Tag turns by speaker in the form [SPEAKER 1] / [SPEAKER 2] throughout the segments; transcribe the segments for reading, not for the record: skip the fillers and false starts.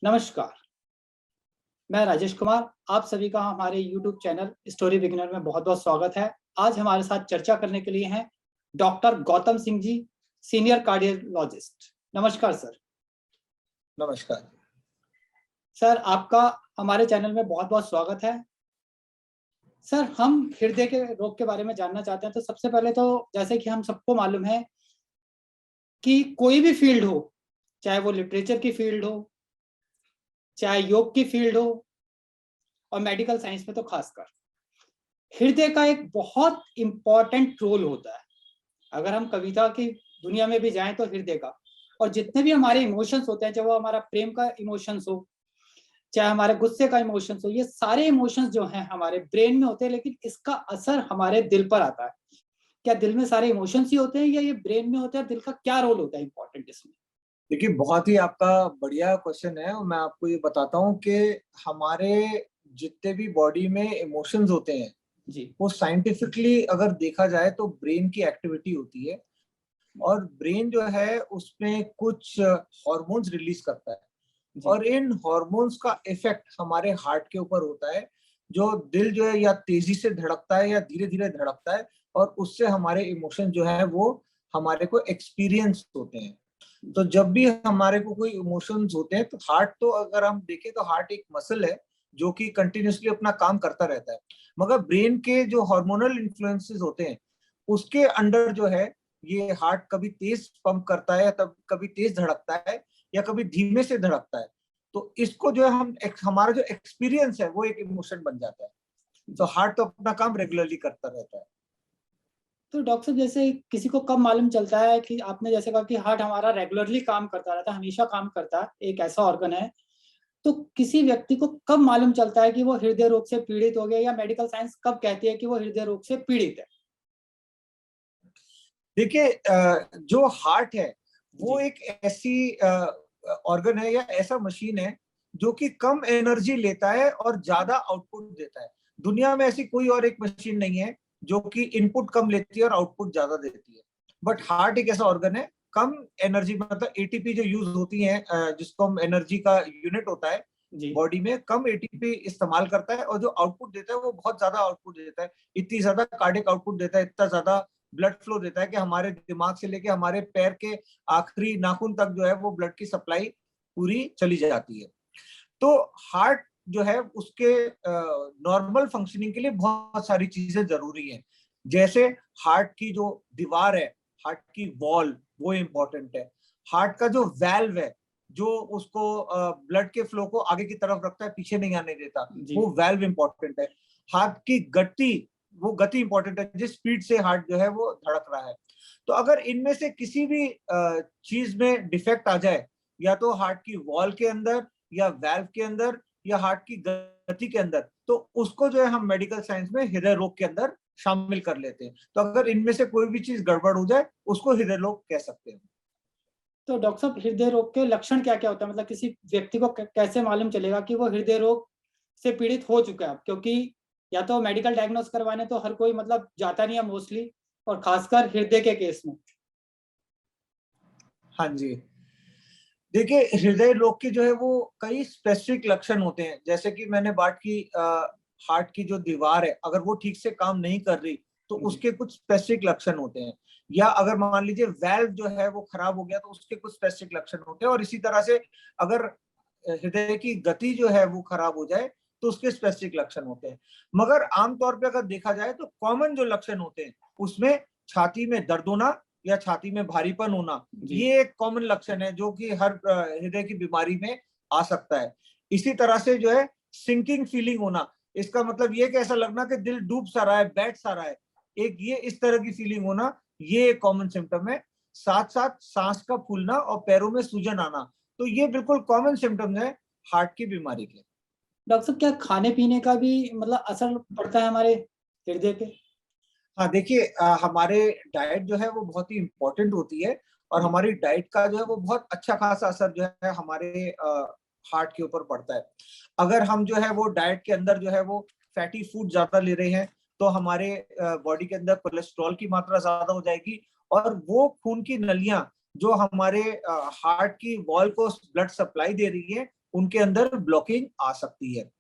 [SPEAKER 1] नमस्कार, मैं राजेश कुमार। आप सभी का हमारे यूट्यूब चैनल स्टोरी बिगिनर में बहुत-बहुत स्वागत है। आज हमारे साथ चर्चा करने के लिए हैं doctor Gautam Singh ji, senior cardiologist. नमस्कार सर।
[SPEAKER 2] नमस्कार।
[SPEAKER 1] सर, आपका हमारे चैनल में बहुत-बहुत स्वागत है। सर, हम हृदय के रोग के बारे में जानना चाहते हैं, तो सबसे पहले तो जैसे कि हम सबको मालूम है कि कोई भी फील्ड हो, चाहे वो लिटरेचर की फील्ड हो, चाहे योग की फील्ड हो और मेडिकल साइंस में तो खासकर, हृदय का एक बहुत इम्पोर्टेंट रोल होता है। अगर हम कविता की दुनिया में भी जाएं तो हृदय का, और जितने भी हमारे इमोशंस होते हैं, चाहे वो हमारा प्रेम का इमोशंस हो, चाहे हमारे गुस्से का इमोशंस हो, ये सारे इमोशंस जो हैं हमारे ब्रेन में होते हैं, लेकिन इसका असर हमारे दिल पर आता है। क्या दिल में सारे इमोशंस ही होते हैं या ये ब्रेन में होते हैं, और दिल का क्या रोल होता है इम्पोर्टेंट इसमें?
[SPEAKER 2] देखिए, बहुत ही आपका बढ़िया क्वेश्चन है और मैं आपको ये बताता हूँ कि हमारे जितने भी बॉडी में इमोशंस होते हैं
[SPEAKER 1] जी।
[SPEAKER 2] वो साइंटिफिकली अगर देखा जाए तो ब्रेन की एक्टिविटी होती है। और ब्रेन जो है उसमें कुछ हॉर्मोन्स रिलीज करता है
[SPEAKER 1] जी।
[SPEAKER 2] और इन हॉर्मोन्स का इफेक्ट हमारे हार्ट के ऊपर होता है। जो दिल जो है या तेजी से धड़कता है या धीरे धीरे धड़कता है और उससे हमारे इमोशन जो है वो हमारे को एक्सपीरियंस होते हैं। तो जब भी हमारे को कोई इमोशंस होते हैं तो हार्ट, तो अगर हम देखें तो हार्ट एक मसल है जो कि कंटिन्यूअसली अपना काम करता रहता है। मगर ब्रेन के जो हार्मोनल इन्फ्लुएंसेस होते हैं उसके अंडर जो है ये हार्ट कभी तेज पंप करता है, तब कभी तेज धड़कता है या कभी धीमे से धड़कता है। तो इसको जो है हमारा जो एक्सपीरियंस है वो एक इमोशन बन जाता है। तो हार्ट तो अपना काम रेगुलरली करता रहता है।
[SPEAKER 1] तो डॉक्टर साहब, जैसे किसी को कब मालूम चलता है कि आपने जैसे कहा कि हार्ट हमारा रेगुलरली काम करता रहता है, हमेशा काम करता है, एक ऐसा ऑर्गन है, तो किसी व्यक्ति को कब मालूम चलता है कि वो हृदय रोग से पीड़ित हो गया, या मेडिकल साइंस कब कहती है कि वो हृदय रोग से पीड़ित है?
[SPEAKER 2] देखिए, जो हार्ट है वो
[SPEAKER 1] जी।
[SPEAKER 2] एक ऐसी ऑर्गन है या ऐसा मशीन है जो कि कम एनर्जी लेता है और ज्यादा आउटपुट देता है। दुनिया में ऐसी कोई और एक मशीन नहीं है जो कि इनपुट कम लेती है और आउटपुट ज्यादा देती है। बट हार्ट एक ऐसा ऑर्गन है, कम एनर्जी, मतलब एटीपी जो यूज होती है, जिसको हम एनर्जी का यूनिट होता है
[SPEAKER 1] जी।
[SPEAKER 2] बॉडी में, कम एटीपी इस्तेमाल करता है और जो आउटपुट देता है वो बहुत ज्यादा आउटपुट देता है। इतनी ज्यादा कार्डियक आउटपुट देता है, इतना ज्यादा ब्लड फ्लो देता है कि हमारे दिमाग से लेके हमारे पैर के आखिरी नाखून तक जो है वो ब्लड की सप्लाई पूरी चली जाती है। तो हार्ट जो है उसके नॉर्मल फंक्शनिंग के लिए बहुत सारी चीजें जरूरी हैं। जैसे हार्ट की जो दीवार है, हार्ट की वॉल, वो इम्पोर्टेंट है। हार्ट का जो वैल्व है जो उसको ब्लड के फ्लो को आगे की तरफ रखता है, पीछे नहीं आने देता,
[SPEAKER 1] जी।
[SPEAKER 2] वो वैल्व इम्पोर्टेंट है। हार्ट की गति, वो गति इंपॉर्टेंट है, जिस स्पीड से हार्ट जो है वो धड़क रहा है। तो अगर इनमें से किसी भी चीज में डिफेक्ट आ जाए, या तो हार्ट की वॉल के अंदर या वैल्व के अंदर या हार्ट की गति के अंदर, तो उसको जो है हम मेडिकल साइंस में हृदय रोग के अंदर शामिल कर लेते हैं। तो अगर इनमें से कोई भी चीज गड़बड़ हो जाए उसको हृदय रोग कह सकते हैं।
[SPEAKER 1] तो डॉक्टर साहब, हृदय रोग के लक्षण क्या क्या होता है? मतलब किसी व्यक्ति को कैसे मालूम चलेगा कि वो हृदय रोग से पीड़ित हो चुका है? क्योंकि या तो मेडिकल डायग्नोस करवाने तो हर कोई मतलब जाता नहीं है मोस्टली, और खासकर हृदय के केस में।
[SPEAKER 2] हाँ जी। देखिए, हृदय रोग के जो है वो कई स्पेसिफिक लक्षण होते हैं। जैसे कि मैंने बात की, हार्ट की जो दीवार है अगर वो ठीक से काम नहीं कर रही तो
[SPEAKER 1] जी।
[SPEAKER 2] उसके कुछ स्पेसिफिक लक्षण होते हैं। या अगर मान लीजिए वैल्व जो है वो खराब हो गया तो उसके कुछ स्पेसिफिक लक्षण होते हैं। और इसी तरह से अगर हृदय की गति जो है वो खराब हो जाए तो उसके स्पेसिफिक लक्षण होते हैं। मगर आमतौर पे अगर देखा जाए तो कॉमन जो लक्षण होते हैं उसमें छाती में दर्द होना या छाती में भारीपन होना,
[SPEAKER 1] जी।
[SPEAKER 2] ये एक कॉमन लक्षण है जो कि हर हृदय की बीमारी में आ सकता है। इसी तरह से जो है सिंकिंग फीलिंग होना, इसका मतलब ये कि ऐसा लगना कि दिल डूब सा रहा है, बैठ सा रहा है, एक ये इस तरह की फीलिंग होना, ये एक कॉमन सिम्टम है। साथ साथ सांस का फूलना और पैरों में सूजन आना, तो ये बिल्कुल कॉमन सिम्टम्स है हार्ट की बीमारी के।
[SPEAKER 1] डॉक्टर साहब, क्या खाने पीने का भी मतलब असर पड़ता है हमारे हृदय पे?
[SPEAKER 2] हाँ, देखिए, हमारे डाइट जो है वो बहुत ही इम्पोर्टेंट होती है और
[SPEAKER 1] जी।
[SPEAKER 2] हमारी डाइट का जो है वो बहुत अच्छा खासा असर जो है हमारे हार्ट के ऊपर पड़ता है। अगर हम जो है वो डाइट के अंदर जो है वो फैटी फूड ज्यादा ले रहे हैं तो हमारे बॉडी के अंदर कोलेस्ट्रॉल की मात्रा ज्यादा हो जाएगी और वो खून की नलियां जो हमारे हार्ट की वॉल को ब्लड सप्लाई दे रही है उनके अंदर ब्लॉकिंग आ सकती है।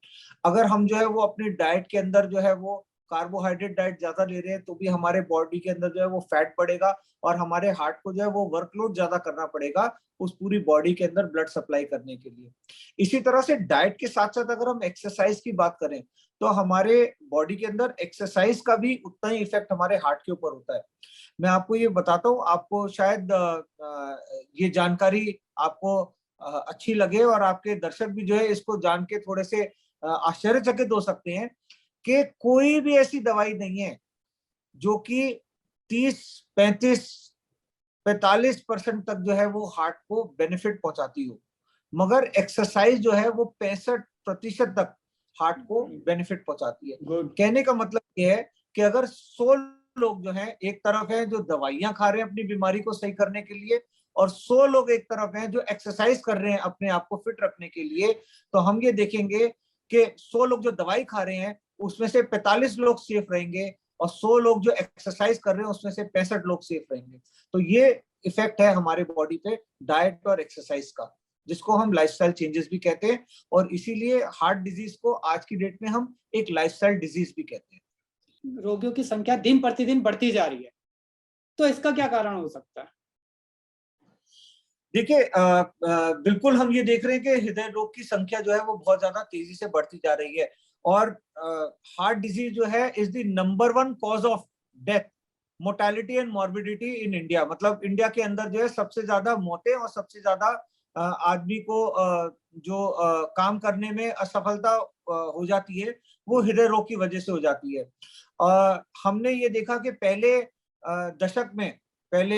[SPEAKER 2] अगर हम जो है वो अपनी डाइट के अंदर जो है वो कार्बोहाइड्रेट डाइट ज्यादा ले रहे हैं तो भी हमारे बॉडी के अंदर जो है वो फैट बढ़ेगा और हमारे हार्ट को जो है वो वर्कलोड ज्यादा करना पड़ेगा उस पूरी बॉडी के अंदर ब्लड सप्लाई करने के लिए। इसी तरह से डाइट के साथ साथ अगर हम एक्सरसाइज की बात करें तो हमारे बॉडी के अंदर एक्सरसाइज का भी उतना ही इफेक्ट हमारे हार्ट के ऊपर होता है। मैं आपको ये बताता हूँ, आपको शायद ये जानकारी आपको अच्छी लगे और आपके दर्शक भी जो है इसको जान के थोड़े से आश्चर्यचकित हो सकते हैं कि कोई भी ऐसी दवाई नहीं है जो कि 30, 35, 45% तक जो है वो हार्ट को बेनिफिट पहुंचाती हो, मगर एक्सरसाइज जो है वो 65% तक हार्ट को बेनिफिट पहुंचाती है। कहने का मतलब ये है कि अगर 100 लोग जो हैं एक तरफ है जो दवाइयां खा रहे हैं अपनी बीमारी को सही करने के लिए और 100 लोग एक तरफ हैं जो एक्सरसाइज कर रहे हैं अपने आप को फिट रखने के लिए, तो हम ये देखेंगे कि 100 लोग जो दवाई खा रहे हैं उसमें से 45 लोग सेफ रहेंगे और 100 लोग जो एक्सरसाइज कर रहे हैं उसमें से 65 लोग सेफ रहेंगे। तो ये इफेक्ट है हमारे बॉडी पे डाइट और एक्सरसाइज का, जिसको हम लाइफस्टाइल चेंजेस भी कहते हैं और इसीलिए हार्ट डिजीज को आज की डेट में हम एक लाइफस्टाइल डिजीज भी कहते हैं।
[SPEAKER 1] रोगियों की संख्या दिन प्रतिदिन बढ़ती जा रही है, तो इसका क्या कारण हो सकता है?
[SPEAKER 2] देखिए बिल्कुल हम ये देख रहे हैं कि हृदय रोग की संख्या जो है वो बहुत ज्यादा तेजी से बढ़ती जा रही है और हार्ट डिजीज जो है is the number 1 cause of death, mortality and morbidity in India. मतलब इंडिया के अंदर जो है सबसे ज्यादा मौतें और सबसे ज्यादा आदमी को जो काम करने में असफलता हो जाती है वो हृदय रोग की वजह से हो जाती है। हमने ये देखा कि पहले दशक में पहले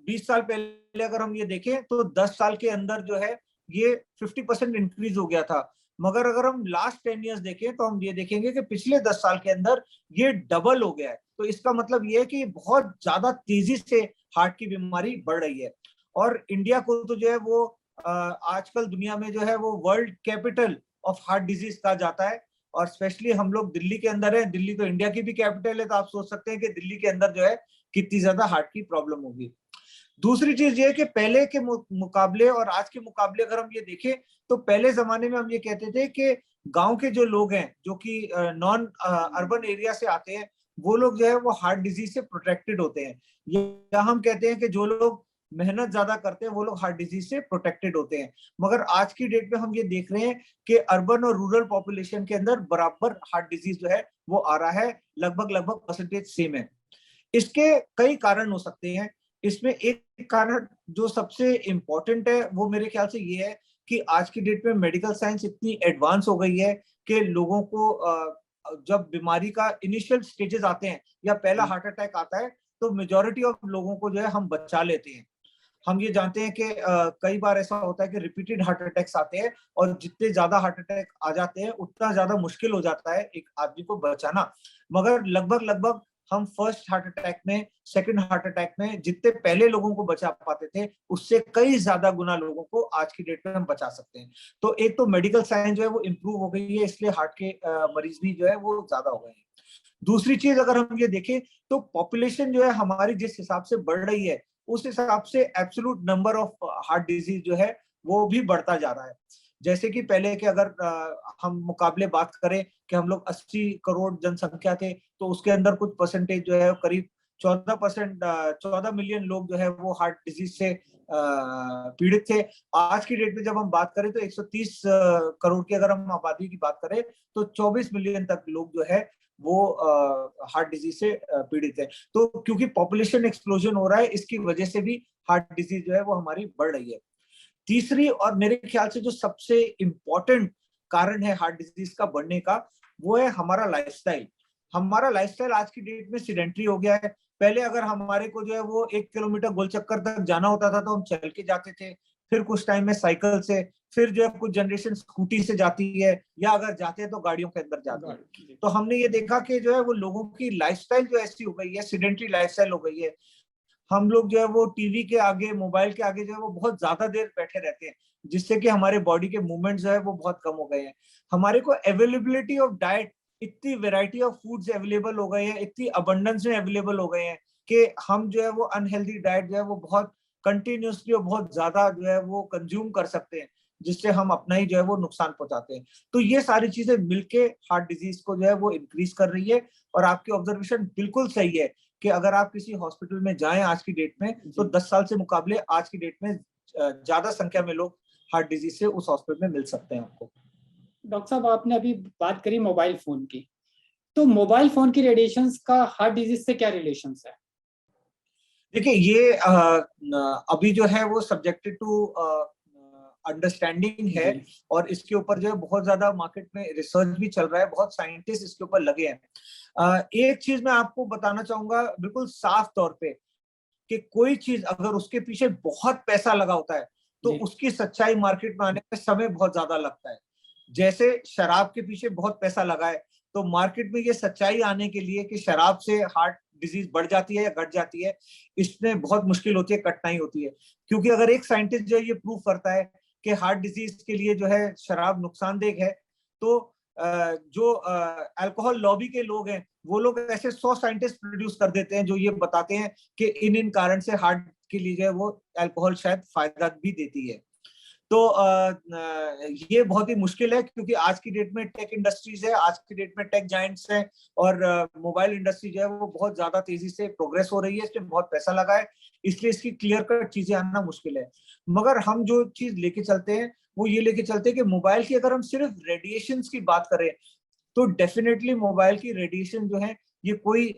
[SPEAKER 2] 20 साल पहले अगर हम ये देखें तो 10 साल के अंदर जो है ये 50% इंक्रीज हो गया था, मगर अगर हम लास्ट 10 इयर्स देखें तो हम ये देखेंगे कि पिछले 10 साल के अंदर ये डबल हो गया है। तो इसका मतलब ये है कि बहुत ज्यादा तेजी से हार्ट की बीमारी बढ़ रही है और इंडिया को तो जो है वो आजकल दुनिया में जो है वो world capital of heart disease कहा जाता है और स्पेशली हम लोग दिल्ली के अंदर है। दिल्ली तो इंडिया की भी कैपिटल है, तो आप सोच सकते हैं कि दिल्ली के अंदर जो है कितनी ज्यादा हार्ट की प्रॉब्लम होगी। दूसरी चीज ये है कि पहले के मुकाबले और आज के मुकाबले अगर हम ये देखें तो पहले जमाने में हम ये कहते थे कि गांव के जो लोग हैं जो कि नॉन अर्बन एरिया से आते हैं वो लोग जो है वो हार्ट डिजीज से प्रोटेक्टेड होते हैं, या हम कहते हैं कि जो लोग मेहनत ज्यादा करते हैं वो लोग हार्ट डिजीज से प्रोटेक्टेड होते हैं। मगर आज की डेट में हम ये देख रहे हैं कि अर्बन और रूरल पॉपुलेशन के अंदर बराबर हार्ट डिजीज जो है वो आ रहा है, लगभग परसेंटेज सेम है। इसके कई कारण हो सकते हैं। इसमें एक कारण जो सबसे इम्पोर्टेंट है वो मेरे ख्याल से ये है कि आज की डेट में मेडिकल साइंस इतनी एडवांस हो गई है कि लोगों को जब बीमारी का इनिशियल स्टेजेस आते हैं या पहला हार्ट अटैक आता है तो मेजॉरिटी ऑफ लोगों को जो है हम बचा लेते हैं। हम ये जानते हैं कि कई बार ऐसा होता है कि रिपीटेड हार्ट अटैक्स आते हैं और जितने ज्यादा हार्ट अटैक आ जाते हैं उतना ज्यादा मुश्किल हो जाता है एक आदमी को बचाना, मगर लगभग हम फर्स्ट हार्ट अटैक में, सेकंड हार्ट अटैक में जितने पहले लोगों को बचा पाते थे उससे कई ज्यादा गुना लोगों को आज की डेट में हम बचा सकते हैं। तो एक तो मेडिकल साइंस जो है वो इम्प्रूव हो गई है, इसलिए हार्ट के मरीज भी जो है वो ज्यादा हो गए हैं। दूसरी चीज अगर हम ये देखें तो पॉपुलेशन जो है हमारी जिस हिसाब से बढ़ रही है उस हिसाब से absolute number of heart disease जो है वो भी बढ़ता जा रहा है। जैसे कि पहले के अगर हम मुकाबले बात करें कि हम लोग 80 करोड़ जनसंख्या थे तो उसके अंदर कुछ परसेंटेज जो है करीब 14 मिलियन लोग जो है वो हार्ट डिजीज से पीड़ित थे। आज की डेट में जब हम बात करें तो 130 करोड़ की अगर हम आबादी की बात करें तो 24 मिलियन तक लोग जो है वो हार्ट डिजीज से पीड़ित है। तो क्योंकि पॉपुलेशन एक्सप्लोजन हो रहा है इसकी वजह से भी हार्ट डिजीज जो है वो हमारी बढ़ रही है। तीसरी और मेरे ख्याल से जो सबसे इंपॉर्टेंट कारण है हार्ट डिजीज का बढ़ने का वो है हमारा लाइफस्टाइल। हमारा लाइफस्टाइल आज की डेट में सीडेंटरी हो गया है। पहले अगर हमारे को जो है वो 1 किलोमीटर गोल चक्कर तक जाना होता था तो हम चल के जाते थे, फिर कुछ टाइम में साइकिल से, फिर जो है कुछ जनरेशन स्कूटी से जाती है या अगर जाते हैं तो गाड़ियों के अंदर जाते हैं। तो हमने ये देखा कि जो है वो लोगों की लाइफस्टाइल जो ऐसी हो गई है, सीडेंटरी लाइफस्टाइल हो गई है। हम लोग जो है वो टीवी के आगे, मोबाइल के आगे जो है वो बहुत ज्यादा देर बैठे रहते हैं जिससे कि हमारे बॉडी के मूवमेंट जो है वो बहुत कम हो गए हैं। हमारे को अवेलेबिलिटी ऑफ डाइट, इतनी वेराइटी ऑफ फूड्स अवेलेबल हो गए हैं, इतनी अबंडेंस में अवेलेबल हो गए हैं कि हम जो है वो अनहेल्दी डाइट जो है वो बहुत कंटिन्यूसली और बहुत ज्यादा जो है वो कंज्यूम कर सकते हैं, जिससे हम अपना ही जो है वो नुकसान पहुंचाते हैं। तो ये सारी चीजें मिलके हार्ट डिजीज को जो है वो इंक्रीज कर रही है। और आपकी ऑब्जर्वेशन बिल्कुल सही है कि अगर आप किसी हॉस्पिटल में जाएं आज की डेट में, तो 10 साल से मुकाबले आज की डेट में ज्यादा संख्या में लोग हार्ट डिजीज से उस हॉस्पिटल में मिल सकते हैं आपको।
[SPEAKER 1] डॉक्टर साहब, आपने अभी बात करी मोबाइल फोन की, तो मोबाइल फोन की रेडिएशंस का हार्ट डिजीज से क्या रिलेशंस है?
[SPEAKER 2] देखिए, ये अभी जो है वो सब्जेक्टेड टू अंडरस्टैंडिंग है, और इसके ऊपर जो है बहुत ज्यादा मार्केट में रिसर्च भी चल रहा है, बहुत साइंटिस्ट इसके ऊपर लगे हैं। एक चीज मैं आपको बताना चाहूंगा बिल्कुल साफ तौर पे, कि कोई चीज अगर उसके पीछे बहुत पैसा लगा होता है तो उसकी सच्चाई मार्केट में आने में समय बहुत ज्यादा लगता है। जैसे शराब के पीछे बहुत पैसा लगा है, तो मार्केट में ये सच्चाई आने के लिए कि शराब से हार्ट डिजीज बढ़ जाती है या घट जाती है, इसमें बहुत मुश्किल होती है, कठिनाई होती है। क्योंकि अगर एक साइंटिस्ट जो है ये प्रूव करता है कि हार्ट डिजीज के लिए जो है शराब नुकसानदेह है, तो जो अल्कोहल लॉबी के लोग हैं वो लोग ऐसे 100 साइंटिस्ट प्रोड्यूस कर देते हैं जो ये बताते हैं कि इन कारण से हार्ट के लिए जो है वो अल्कोहल शायद फायदा भी देती है। तो ये बहुत ही मुश्किल है, क्योंकि आज की डेट में टेक इंडस्ट्रीज है, आज की डेट में टेक जायंट्स हैं, और मोबाइल इंडस्ट्री जो है वो बहुत ज्यादा तेजी से प्रोग्रेस हो रही है, इसमें बहुत पैसा लगा है, इसलिए इसकी क्लियर कट चीजें आना मुश्किल है। मगर हम जो चीज लेके चलते हैं वो ये लेके चलते हैं कि मोबाइल की अगर हम सिर्फ रेडिएशन की बात करें, तो डेफिनेटली मोबाइल की रेडिएशन जो है ये कोई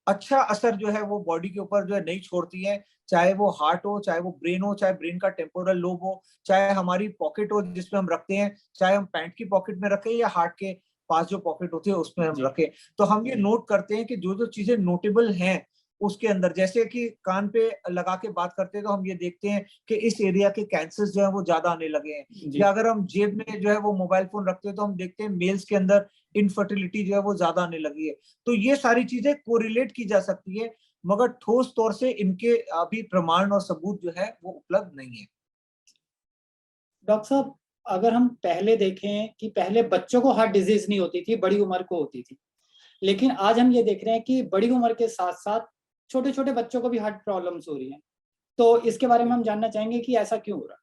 [SPEAKER 2] अच्छा असर जो है वो बॉडी के ऊपर जो है नहीं छोड़ती है, चाहे वो हार्ट हो, चाहे वो ब्रेन हो, चाहे ब्रेन का टेम्पोरल लोब हो, चाहे हमारी पॉकेट हो जिसमें हम रखते हैं, चाहे हम पैंट की पॉकेट में रखें या हार्ट के पास जो पॉकेट होती है उसमें हम रखें। तो हम ये नोट करते हैं कि जो जो चीजें नोटेबल हैं उसके अंदर, जैसे कि कान पे लगा के बात करते हैं तो हम ये देखते हैं कि इस एरिया के कैंसर्स जो है वो ज्यादा आने लगे हैं, या अगर हम जेब में जो है वो मोबाइल फोन रखते हैं तो हम देखते हैं मेल्स के अंदर इनफर्टिलिटी जो है वो ज्यादा आने लगी है। तो ये सारी चीजें कोरिलेट की जा सकती है, मगर ठोस तौर से इनके अभी प्रमाण और सबूत जो है वो उपलब्ध नहीं है।
[SPEAKER 1] डॉक्टर साहब, अगर हम पहले देखें कि पहले बच्चों को हार्ट डिजीज नहीं होती थी, बड़ी उम्र को होती थी, लेकिन आज हम ये देख रहे हैं कि बड़ी उम्र के साथ साथ छोटे छोटे बच्चों को भी हार्ट प्रॉब्लम्स हो रही हैं। तो इसके बारे में हम जानना चाहेंगे कि ऐसा क्यों हो रहा है?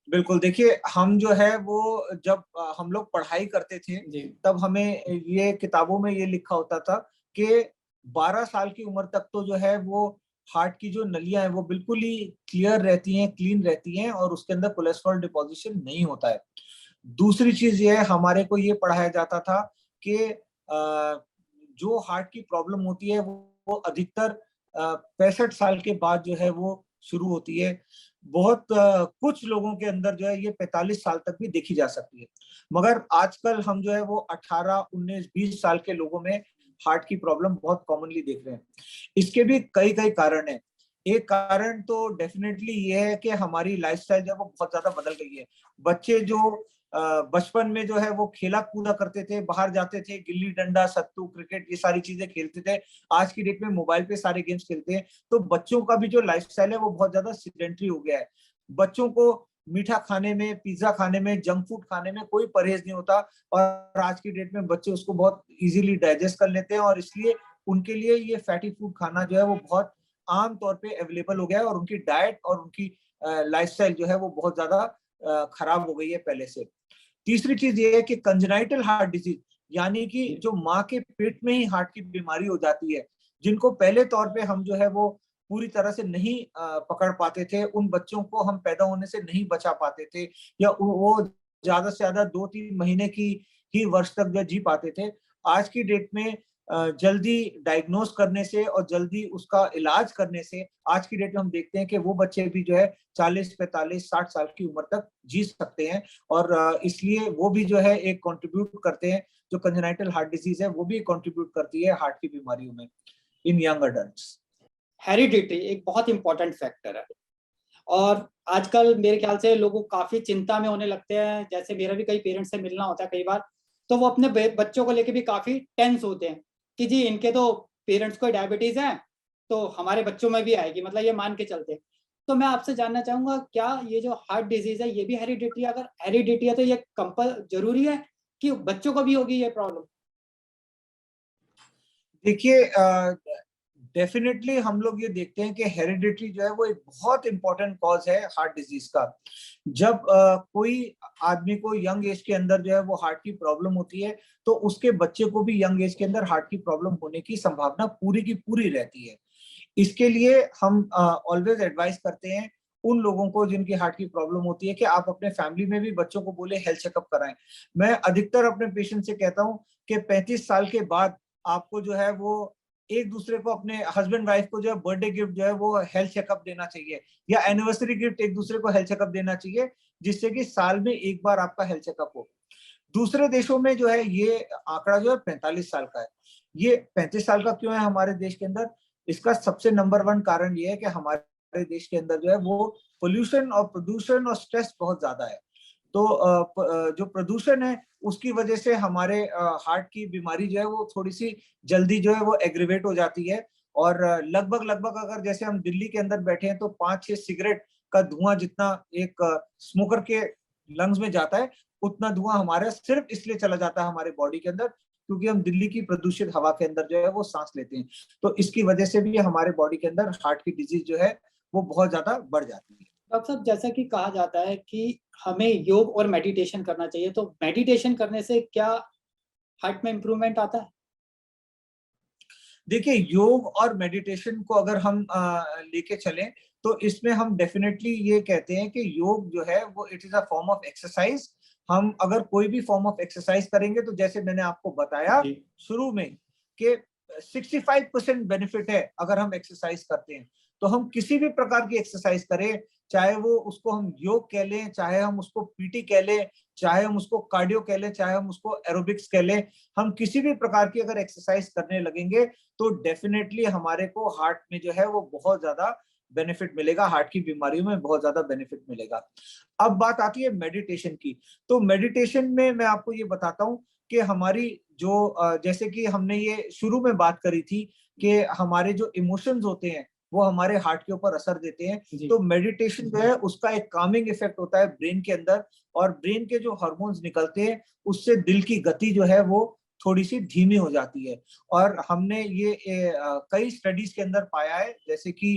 [SPEAKER 2] बिल्कुल, देखिए, हम जो है वो जब हम लोग पढ़ाई करते थे तब हमें ये किताबों में ये लिखा होता था कि 12 साल की उम्र तक तो जो है वो हार्ट की जो नलियां हैं वो बिल्कुल ही क्लियर रहती हैं, क्लीन रहती हैं, और उसके अंदर कोलेस्ट्रॉल डिपोजिशन नहीं होता है। दूसरी चीज ये है, हमारे को ये पढ़ाया जाता था कि जो हार्ट की प्रॉब्लम होती है वो अधिकतर 65 साल के बाद जो है वो शुरू होती है। बहुत कुछ लोगों के अंदर जो है ये 45 साल तक भी देखी जा सकती है, मगर आजकल हम जो है वो 18, 19, 20 साल के लोगों में हार्ट की प्रॉब्लम बहुत कॉमनली देख रहे हैं। इसके भी कई कई कारण हैं। एक कारण तो डेफिनेटली ये है कि हमारी लाइफस्टाइल जो है वो बहुत ज्यादा बदल गई है। बच्चे जो बचपन में जो है वो खेला कूदा करते थे, बाहर जाते थे, गिल्ली डंडा, सत्तू, क्रिकेट, ये सारी चीजें खेलते थे, आज की डेट में मोबाइल पे सारे गेम्स खेलते हैं। तो बच्चों का भी जो लाइफस्टाइल है वो बहुत ज्यादा सिडेंटरी हो गया है। बच्चों को मीठा खाने में, पिज्जा खाने में, जंक फूड खाने में कोई परहेज नहीं होता, और आज की डेट में बच्चे उसको बहुत इजीली डाइजेस्ट कर लेते हैं, और इसलिए उनके लिए ये फैटी फूड खाना जो है वो बहुत आम तौर पे अवेलेबल हो गया है, और उनकी डाइट और उनकी लाइफस्टाइल जो है वो बहुत ज्यादा खराब हो गई है पहले से। तीसरी चीज ये है कि कंजेनाइटल हार्ट डिजीज, यानी कि जो माँ के पेट में ही हार्ट की बीमारी हो जाती है, जिनको पहले तौर पे हम जो है वो पूरी तरह से नहीं पकड़ पाते थे, उन बच्चों को हम पैदा होने से नहीं बचा पाते थे, या वो ज्यादा से ज्यादा 2-3 महीने की ही वर्ष तक जो जी पाते थे। आज की डेट में जल्दी डायग्नोज करने से और जल्दी उसका इलाज करने से आज की डेट में हम देखते हैं कि वो बच्चे भी जो है 40, 45, 60 साल की उम्र तक जी सकते हैं, और इसलिए वो भी जो है एक कंट्रीब्यूट करते हैं, जो कंजेनाइटल हार्ट डिजीज है वो भी कंट्रीब्यूट करती है हार्ट की बीमारियों में इन यंग अडल्ट्स।
[SPEAKER 1] हेरिडिटी एक बहुत इंपॉर्टेंट फैक्टर है, और आजकल मेरे ख्याल से लोगों काफी चिंता में होने लगते हैं। जैसे मेरा भी कई पेरेंट्स से मिलना होता है कई बार, तो वो अपने बच्चों को लेके भी काफी टेंस होते हैं कि जी इनके तो पेरेंट्स को डायबिटीज है, तो हमारे बच्चों में भी आएगी, मतलब ये मान के चलते हैं। तो मैं आपसे जानना चाहूंगा, क्या ये जो हार्ट डिजीज है ये भी हेरिडिटी, अगर हेरिडिटी है तो ये कंपल जरूरी है कि बच्चों को भी होगी ये प्रॉब्लम?
[SPEAKER 2] देखिए, डेफिनेटली हम लोग ये देखते हैं कि हेरिडिटी जो है वो एक बहुत इंपॉर्टेंट कॉज है हार्ट डिजीज का। जब कोई आदमी को यंग एज के अंदर जो है वो हार्ट की प्रॉब्लम होती है, तो उसके बच्चे को भी यंग एज के अंदर हार्ट की प्रॉब्लम होने की संभावना पूरी की पूरी रहती है। इसके लिए हम ऑलवेज एडवाइस करते हैं उन लोगों को जिनकी हार्ट की प्रॉब्लम होती है कि आप अपने फैमिली में भी बच्चों को बोले हेल्थ चेकअप कराएं। मैं अधिकतर अपने पेशेंट से कहता हूं कि 35 साल के बाद आपको जो है वो एक दूसरे को, अपने हस्बैंड वाइफ को जो है बर्थडे गिफ्ट जो है वो हेल्थ चेकअप देना चाहिए, या एनिवर्सरी गिफ्ट एक दूसरे को हेल्थ चेकअप देना चाहिए, जिससे कि साल में एक बार आपका हेल्थ चेकअप हो। दूसरे देशों में जो है ये आंकड़ा जो है 45 साल का है। ये 35 साल का क्यों है हमारे देश के अंदर? इसका सबसे नंबर 1 कारण ये है कि हमारे देश के अंदर जो है वो पोल्यूशन और प्रदूषण और स्ट्रेस बहुत ज्यादा है। तो जो प्रदूषण है उसकी वजह से हमारे हार्ट की बीमारी जो है वो थोड़ी सी जल्दी जो है वो एग्रीवेट हो जाती है। और लगभग लगभग अगर जैसे हम दिल्ली के अंदर बैठे हैं तो 5-6 सिगरेट का धुआं जितना एक स्मोकर के लंग्स में जाता है, उतना धुआं हमारे सिर्फ इसलिए चला जाता है हमारे बॉडी के अंदर क्योंकि हम दिल्ली की प्रदूषित हवा के अंदर जो है वो सांस लेते हैं। तो इसकी वजह से भी हमारे बॉडी के अंदर हार्ट की डिजीज जो है वो बहुत ज्यादा बढ़ जाती है।
[SPEAKER 1] डॉक्टर साहब, जैसा कि कहा जाता है कि हमें योग और मेडिटेशन करना चाहिए, तो मेडिटेशन करने से क्या हार्ट में इंप्रूवमेंट आता है?
[SPEAKER 2] देखिए, योग और मेडिटेशन को अगर हम लेके चलें तो इसमें हम डेफिनेटली ये कहते हैं कि योग जो है वो it is a form of exercise. हम अगर कोई भी फॉर्म ऑफ एक्सरसाइज करेंगे तो जैसे मैंने आपको बताया
[SPEAKER 1] जी।
[SPEAKER 2] शुरू में कि 65% बेनिफिट है अगर हम एक्सरसाइज करते हैं। तो हम किसी भी प्रकार की एक्सरसाइज करें, चाहे वो उसको हम योग कह लें, चाहे हम उसको पीटी कह लें, चाहे हम उसको कार्डियो कह लें, चाहे हम उसको एरोबिक्स कह लें, हम किसी भी प्रकार की अगर एक्सरसाइज करने लगेंगे तो डेफिनेटली हमारे को हार्ट में जो है वो बहुत ज्यादा बेनिफिट मिलेगा, हार्ट की बीमारियों में बहुत ज्यादा बेनिफिट मिलेगा। अब बात आती है मेडिटेशन की। तो मेडिटेशन में मैं आपको ये बताता हूँ कि हमारी जो जैसे कि हमने ये शुरू में बात करी थी कि हमारे जो इमोशंस होते हैं वो हमारे हार्ट के ऊपर असर देते हैं। तो मेडिटेशन जो है उसका एक कामिंग इफेक्ट होता है ब्रेन के अंदर, और ब्रेन के जो हार्मोन्स निकलते हैं उससे दिल की गति जो है वो थोड़ी सी धीमी हो जाती है। और हमने ये कई स्टडीज के अंदर पाया है, जैसे कि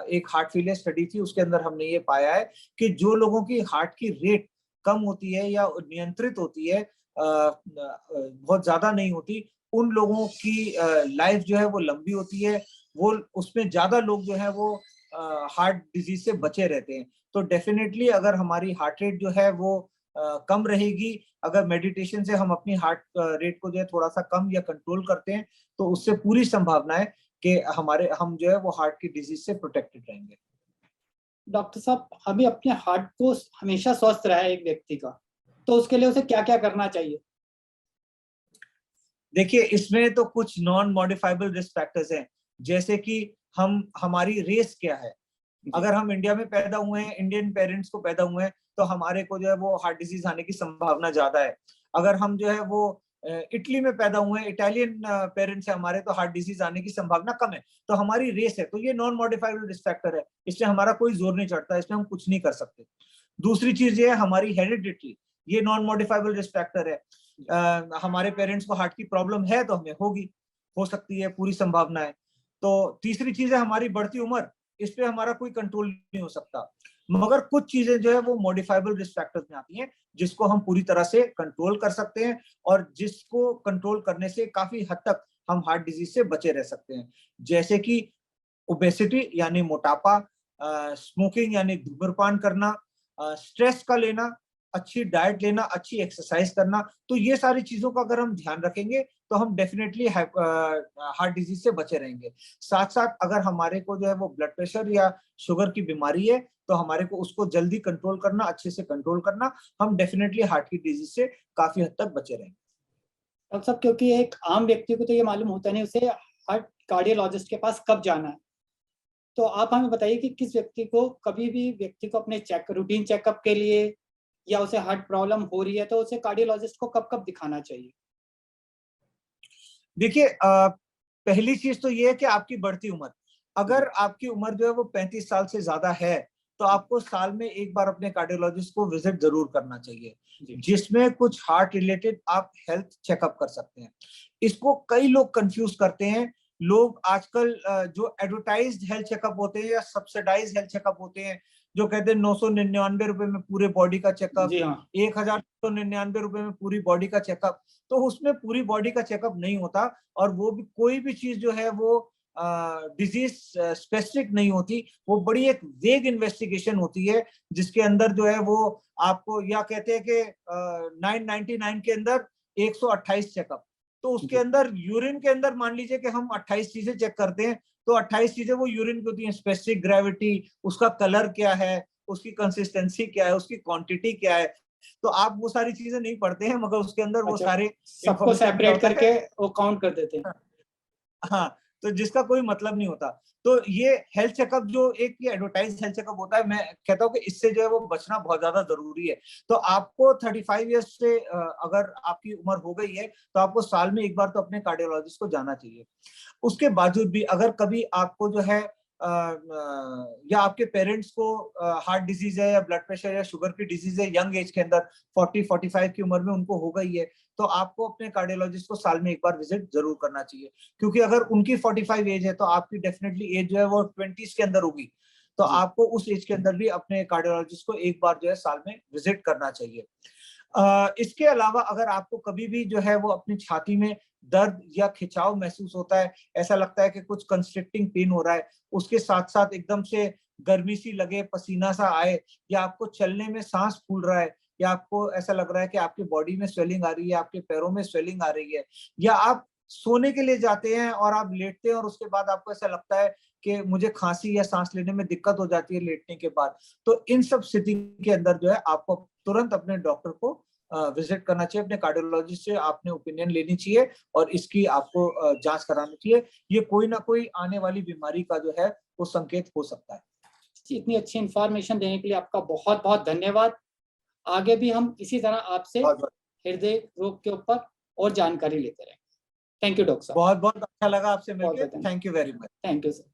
[SPEAKER 2] एक हार्ट फेलियर स्टडी थी उसके अंदर हमने ये पाया है कि जो लोगों की हार्ट की रेट कम होती है या नियंत्रित होती है, बहुत ज्यादा नहीं होती, उन लोगों की लाइफ जो है वो लंबी होती है। वो उसमें ज्यादा लोग जो है वो हार्ट डिजीज से बचे रहते हैं। तो डेफिनेटली अगर हमारी हार्ट रेट जो है वो कम रहेगी, अगर मेडिटेशन से हम अपनी हार्ट रेट को जो है थोड़ा सा कम या कंट्रोल करते हैं, तो उससे पूरी संभावना है कि हम जो है वो हार्ट की डिजीज से प्रोटेक्टेड रहेंगे।
[SPEAKER 1] डॉक्टर साहब, हमें अपने हार्ट को हमेशा स्वस्थ रहे एक व्यक्ति का, तो उसके लिए उसे क्या-क्या करना चाहिए?
[SPEAKER 2] देखिए, इसमें तो कुछ नॉन मॉडिफाइबल रिस्क फैक्टर्स हैं, जैसे कि हमारी रेस क्या है। अगर हम इंडिया में पैदा हुए हैं, इंडियन पेरेंट्स को पैदा हुए हैं, तो हमारे को जो है वो हार्ट डिजीज आने की संभावना ज्यादा है। अगर हम जो है वो इटली में पैदा हुए हैं, इटालियन पेरेंट्स है हमारे, तो हार्ट डिजीज आने की संभावना कम है। तो हमारी रेस है, तो ये नॉन मॉडिफाइबल रिस्क फैक्टर है, इसलिए हमारा कोई जोर नहीं चढ़ता, इसमें हम कुछ नहीं कर सकते। दूसरी चीज ये है हमारी हेरिडिटी, ये नॉन मॉडिफाइबल रिस्क फैक्टर है। हमारे पेरेंट्स को हार्ट की प्रॉब्लम है तो हमें होगी, हो सकती है, पूरी संभावना है। तो तीसरी चीज है हमारी बढ़ती उम्र, इस पे हमारा कोई कंट्रोल नहीं हो सकता। मगर कुछ चीजें जो है वो मॉडिफाइबल रिस्क फैक्टर्स में आती हैं, जिसको हम पूरी तरह से कंट्रोल कर सकते हैं, और जिसको कंट्रोल करने से काफी हद तक हम हार्ट डिजीज से बचे रह सकते हैं। जैसे कि ओबेसिटी यानी मोटापा, स्मोकिंग यानी धूम्रपान करना, स्ट्रेस का लेना, अच्छी डाइट लेना, अच्छी एक्सरसाइज करना। तो ये सारी चीजों का अगर हम ध्यान रखेंगे तो हम डेफिनेटली हार्ट डिजीज से बचे रहेंगे। साथ साथ अगर हमारे को जो है वो ब्लड प्रेशर या शुगर की बीमारी है तो हमारे को उसको जल्दी कंट्रोल करना, अच्छे से कंट्रोल करना, हम डेफिनेटली हार्ट की डिजीज से काफी हद तक बचे रहेंगे।
[SPEAKER 1] डॉक्टर साहब, क्योंकि एक आम व्यक्ति को तो ये मालूम होता नहीं उसे हार्ट कार्डियोलॉजिस्ट के पास कब जाना है, तो आप हमें बताइए कि किस व्यक्ति को, कभी भी व्यक्ति को अपने रूटीन चेकअप के लिए, या उसे हार्ट प्रॉब्लम हो रही है तो उसे कार्डियोलॉजिस्ट को कब-कब दिखाना चाहिए?
[SPEAKER 2] देखिए, पहली चीज तो ये है कि आपकी बढ़ती उम्र, अगर आपकी उम्र जो है वो 35 साल से ज्यादा है तो आपको साल में एक बार अपने कार्डियोलॉजिस्ट को विजिट जरूर करना चाहिए, जिसमें कुछ हार्ट रिलेटेड आप हेल्थ चेकअप कर सकते हैं। इसको कई लोग कंफ्यूज करते हैं लोग आजकल जो एडवर्टाइज्ड हेल्थ चेकअप होते हैं या सब्सिडाइज्ड हेल्थ चेकअप होते हैं, जो कहते हैं 999 रुपए में पूरे बॉडी का चेकअप,
[SPEAKER 1] जी हाँ
[SPEAKER 2] 1999 रुपए में पूरी बॉडी का चेकअप, तो उसमें पूरी बॉडी का चेकअप नहीं होता, और वो भी कोई भी चीज जो है वो डिजीज स्पेसिफिक नहीं होती, वो बड़ी एक वेग इन्वेस्टिगेशन होती है, जिसके अंदर जो है वो आपको, या कहते हैं कि 999 के अंदर 128 चेकअप, तो उसके अंदर यूरिन के अंदर मान लीजिए कि हम 28 चीजें चेक करते हैं, तो 28 चीजें वो यूरिन की होती हैं, स्पेसिफिक ग्रेविटी, उसका कलर क्या है, उसकी कंसिस्टेंसी क्या है, उसकी क्वांटिटी क्या है, तो आप वो सारी चीजें नहीं पढ़ते हैं, मगर उसके अंदर वो
[SPEAKER 1] अच्छा,
[SPEAKER 2] सारे
[SPEAKER 1] सबको
[SPEAKER 2] इंफॉर्मेशन क्या
[SPEAKER 1] सेपरेट
[SPEAKER 2] होता
[SPEAKER 1] करके
[SPEAKER 2] है।
[SPEAKER 1] वो काउंट कर देते हैं।
[SPEAKER 2] हाँ, तो जिसका कोई मतलब नहीं होता। तो ये हेल्थ चेकअप जो एक ये एडवर्टाइज हेल्थ चेकअप होता है, मैं कहता हूँ कि इससे जो है वो बचना बहुत ज्यादा जरूरी है। तो आपको 35 ईयर्स से अगर आपकी उम्र हो गई है, तो आपको साल में एक बार तो अपने कार्डियोलॉजिस्ट को जाना चाहिए। उसके बावजूद भी अगर कभी आपको जो है या आपके पेरेंट्स को हार्ट डिजीज है या ब्लड प्रेशर या शुगर की डिजीज है, यंग एज के अंदर 40-45 की उम्र में उनको हो गई है, तो आपको अपने कार्डियोलॉजिस्ट को साल में एक बार विजिट जरूर करना चाहिए। क्योंकि अगर उनकी 45 एज है तो आपकी डेफिनेटली एज जो है वो 20s के अंदर होगी, तो आपको उस एज के अंदर भी अपने कार्डियोलॉजिस्ट को एक बार जो है साल में विजिट करना चाहिए। इसके अलावा अगर आपको कभी भी जो है वो अपनी छाती में दर्द या खिंचाव महसूस होता है, ऐसा लगता है कि कुछ कंस्ट्रिक्टिंग पेन हो रहा है, उसके साथ साथ एकदम से गर्मी सी लगे, पसीना सा आए, या आपको चलने में सांस फूल रहा है, या आपको ऐसा लग रहा है कि आपकी बॉडी में स्वेलिंग आ रही है, आपके पैरों में स्वेलिंग आ रही है, या आप सोने के लिए जाते हैं और आप लेटते हैं और उसके बाद आपको ऐसा लगता है कि मुझे खांसी या सांस लेने में दिक्कत हो जाती है लेटने के बाद, तो इन सब स्थिति के अंदर जो है आपको तुरंत अपने डॉक्टर को विजिट करना चाहिए, अपने कार्डियोलॉजिस्ट से आपने ओपिनियन लेनी चाहिए और इसकी आपको जांच करानी चाहिए। ये कोई ना कोई आने वाली बीमारी का जो है वो संकेत हो सकता है।
[SPEAKER 1] इतनी अच्छी इंफॉर्मेशन देने के लिए आपका बहुत बहुत धन्यवाद। आगे भी हम इसी तरह आपसे हृदय रोग के ऊपर और जानकारी लेते रहेंगे। थैंक यू डॉक्टर साहब।
[SPEAKER 2] बहुत बहुत अच्छा लगा आपसे मिलकर। Thank you very much.
[SPEAKER 1] Thank you sir.